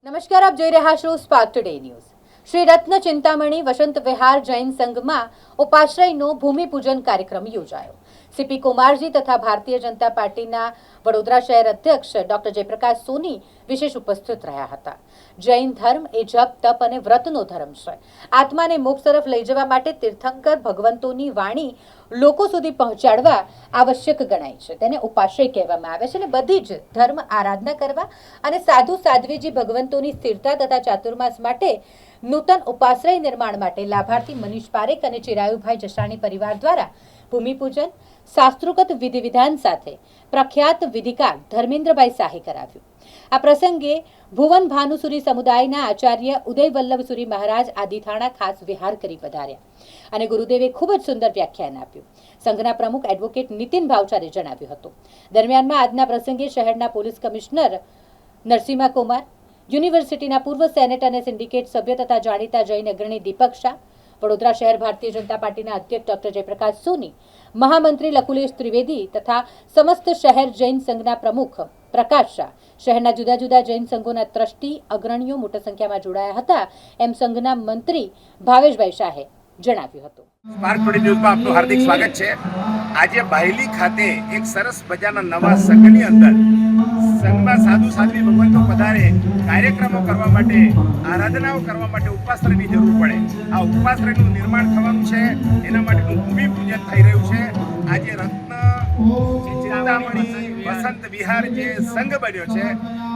નમસ્કાર, આપ જોઈ રહ્યા છો સ્પાર્ક ટુડે ન્યૂઝ। શ્રી રત્ન ચિંતામણી વસંત વિહાર જૈન સંઘમાં ઉપાશ્રયનો ભૂમિપૂજન કાર્યક્રમ યોજાયો। સીપી કુમારજી તથા ભારતીય જનતા પાર્ટીના વડોદરા શહેર અધ્યક્ષ ડોક્ટર જયપ્રકાશ સોની વિશેષ ઉપસ્થિત રહ્યા હતા। જૈન ધર્મ એ જપ તપ અને વ્રતનો ધર્મ છે। આત્માને મોક્ષ તરફ લઈ જવા માટે તીર્થંકર ભગવંતોની વાણી લોકો સુધી પહોંચાડવા આવશ્યક ગણાય છે। તેને ઉપાશ્રય કહેવામાં આવે છે અને બધી જ ધર્મ આરાધના કરવા અને સાધુ સાધ્વીજી ભગવંતોની સ્થિરતા તથા ચાતુર્માસ માટે નૂતન ઉપાશ્રય નિર્માણ માટે લાભાર્થી મનીષ પારેખ અને ચિરાયુભાઈ જસાણી પરિવાર દ્વારા ભૂમિપૂજન શાસ્ત્રોક્ત વિધિ વિધાન સાથે પ્રખ્યાત વિધિકાર ધર્મેન્દ્રભાઈ શાહે કરાવ્યું। આ પ્રસંગે ભુવન ભાનુસુરી સમુદાયના આચાર્ય ઉદય વલ્લભસુરી મહારાજ આદિથાણા ખાસ વિહાર કરી પધાર્યા અને ગુરુદેવે ખૂબ જ સુંદર વ્યાખ્યાન આપ્યું। સંઘના પ્રમુખ એડવોકેટ નીતિન ભાવચારે જણાવ્યું હતું। દરમિયાનમાં આજના પ્રસંગે શહેરના પોલીસ કમિશનર નરસિંહા કુમાર, યુનિવર્સિટીના પૂર્વ સેનેટ અને સિન્ડિકેટ સભ્ય તથા જાણીતા જૈન અગ્રણી દીપક શાહ, વડોદરા શહેર ભારતીય જનતા પાર્ટીના અધ્યક્ષ ડોક્ટર જયપ્રકાશ સોની, મહામંત્રી લકુલેશ ત્રિવેદી તથા સમસ્ત શહેર જૈન સંઘના પ્રમુખ પ્રકાશ શાહ, શહેરના જુદા જુદા જૈન સંઘોના ટ્રસ્ટી અગ્રણીઓ મોટી સંખ્યામાં જોડાયા હતા એમ સંઘના મંત્રી ભાવેશભાઈ શાહે જણાવ્યું હતું। સ્પાર્ક ટુડે ન્યૂઝમાં આપનું હાર્દિક સ્વાગત છે। આજે બાયલી ખાતે એક સરસ મજાના નવા સંઘની અંદર સંઘમાં સાધુ સાધ્વી ભગવંતો પધારે, કાર્યક્રમો કરવા માટે, આરાધનાઓ કરવા માટે ઉપાશ્રયની જરૂર પડે। આ ઉપાશ્રયનું નિર્માણ થવાનું છે, એના માટેનું ભૂમિપૂજન થઈ રહ્યું છે। આજે રત્ન ચિંતામણી વસંત વિહાર જે સંઘ બન્યો છે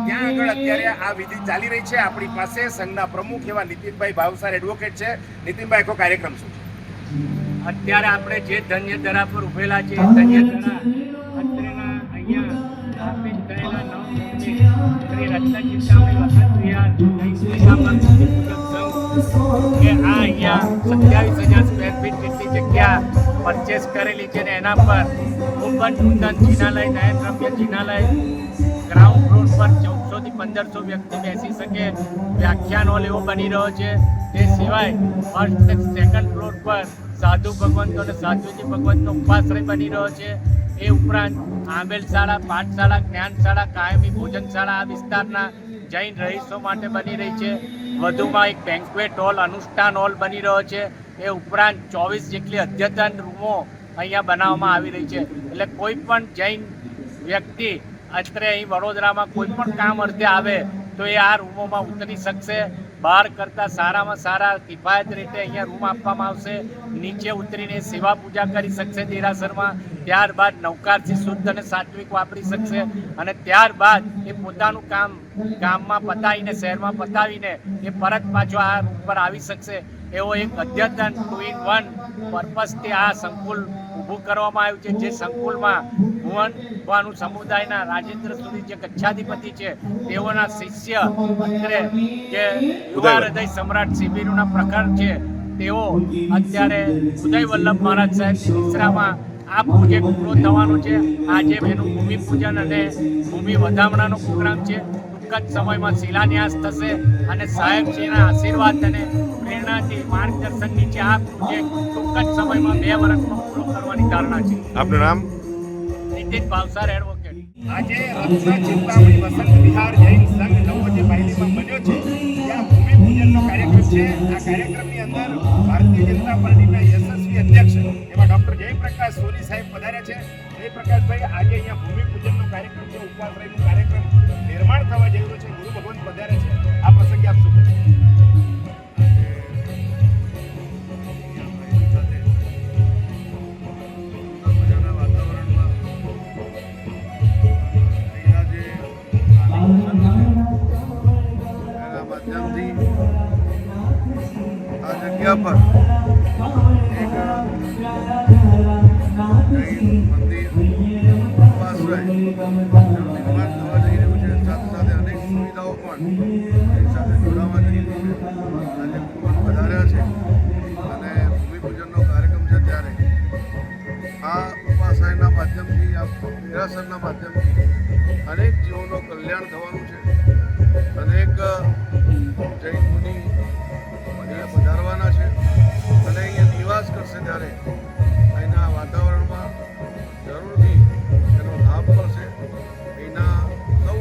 ત્યાં આગળ અત્યારે આ વિધિ ચાલી રહી છે। આપણી પાસે સંઘના પ્રમુખ એવા નીતિનભાઈ ભાવસાર એડવોકેટ છે। નીતિનભાઈ, આખો કાર્યક્રમ શું છે? અત્યારે આપણે જે ધન્ય ધરા પર ઉભેલા છે ધન્ય ધરા અત્રેના અહીંયા સ્થાપિત થયેલા શ્રી રત્ન ચિંતામણી વસંત વિહાર કે આ અહીંયા 27,000 સ્ક્વેર ફીટ જેટલી જગ્યા પરચેસ કરેલી છે ને એના પર ખૂબ જ નૂતન જિનાલય, નયન રમ્ય જિનાલય, ગ્રાઉન્ડ ફ્લોર પર 1400 થી 1500 વ્યક્તિ બેસી શકે, વ્યાખ્યાન હોલ એવો બની રહ્યો છે। તે સિવાય ફર્સ્ટ અને સેકન્ડ ફ્લોર પર સાધુ ભગવંતો અને સાધ્વીજી ભગવંતનો ઉપાશ્રય બની રહ્યો છે। એ ઉપરાંત આંબેલ શાળા, પાઠશાળા, જ્ઞાનશાળા, કાયમી ભોજનશાળા આ વિસ્તારના જૈન રહીશો માટે બની રહી છે। વધુમાં એક બેન્ક્વેટ હોલ, અનુષ્ઠાન હોલ બની રહ્યો છે। એ ઉપરાંત 24 જેટલી અદ્યતન રૂમો અહીંયા બનાવવામાં આવી રહી છે। એટલે કોઈ પણ જૈન વ્યક્તિ અત્રે અહીં વડોદરામાં કોઈ પણ કામ અર્થે આવે તો એ આ રૂમોમાં ઉતરી શકશે। બહાર કરતાં સારામાં સારા કિફાયત રીતે અહીંયા રૂમ આપવામાં આવશે। નીચે ઉતરીને સેવા પૂજા કરી શકશે દેરાસરમાં। ત્યારબાદ નવકારથી શુદ્ધ અને સાત્વિક વાપરી શકશે અને ત્યારબાદ એ પોતાનું કામ ગામમાં પતાવીને, શહેરમાં પતાવીને એ પરત પાછો આ રૂમ પર આવી શકશે। એવો એક અદ્યતન 2-in-1 પર્પઝથી આ સંકુલ ઊભું કરવામાં આવ્યું છે। જે સંકુલમાં ભુવન ભાનુ સમુદાયના રાજેન્દ્ર સુરી જે કચ્છાધિપતિ છે તેઓના શિષ્ય અત્રે જે યુવા હૃદય સમ્રાટ શિબિરોના પ્રખર છે તેઓ અત્યારે ઉદય વલ્લભ મહારાજ સાહેબ નિશ્રામાં આ પ્રોજેક્ટ પૂરો થવાનો છે। આજે એનું ભૂમિપૂજન અને ભૂમિ વધામણાનો પ્રોગ્રામ છે। ટૂંક જ સમયમાં શિલાન્યાસ થશે અને સાહેબશ્રીના આશીર્વાદ અને પ્રેરણાથી માર્ગદર્શન નીચે આ પ્રોજેક્ટ ટૂંક જ સમયમાં 2 વર્ષમાં પૂરો કરવાની ધારણા છે। આપનું નામ? નીતિન ભાવસાર એડવોકેટ। આજે રત્ન ચિંતામણી વસંત વિહાર જૈન સંઘ નવો જે બાયલીમાં બન્યો છે ત્યાં ભૂમિપૂજનનો કાર્યક્રમ છે। આ કાર્યક્રમની અંદર ભારતીય જનતા પાર્ટીના યશસ્વી અધ્યક્ષ એવા ડોક્ટર જયપ્રકાશ સોની સાહેબ પધાર્યા છે। જયપ્રકાશભાઈ, આજે અહીંયા ભૂમિપૂજનનો કાર્યક્રમ છે, ઉપાશ્રયનો કાર્યક્રમ નિર્માણ થવા જઈ રહ્યો છે, ગુરુ ભગવંત પધાર્યા છે। આ પ્રસંગે આપ શું કહેશો? આ જગ્યા પર એક જૈન મંદિર ઉપાશ્રય નિર્માણ થવા જઈ રહ્યું છે। સાથે સાથે અનેક સુવિધાઓ પણ એની સાથે જોડાવા જઈ રહી છે। આજે ભગવાન પધાર્યા છે અને ભૂમિપૂજનનો કાર્યક્રમ છે ત્યારે આ ઉપાશ્રયના માધ્યમથી, આ દેરાસરના માધ્યમથી અનેક જીવોનું કલ્યાણ થવાનું છે। અનેક જૈન મુનિ અહીંયા પધારવાના છે અને અહીંયા નિવાસ કરશે ત્યારે અહીંના વાતાવરણમાં જરૂરથી એનો લાભ મળશે। અહીંના સૌ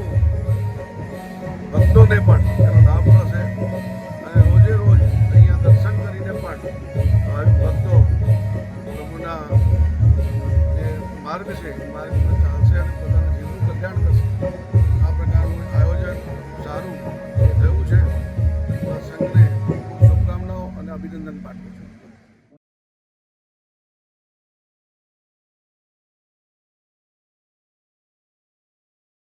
ભક્તોને પણ ભાવિક ભક્તો પ્રભુના જે માર્ગ છે એ માર્ગમાં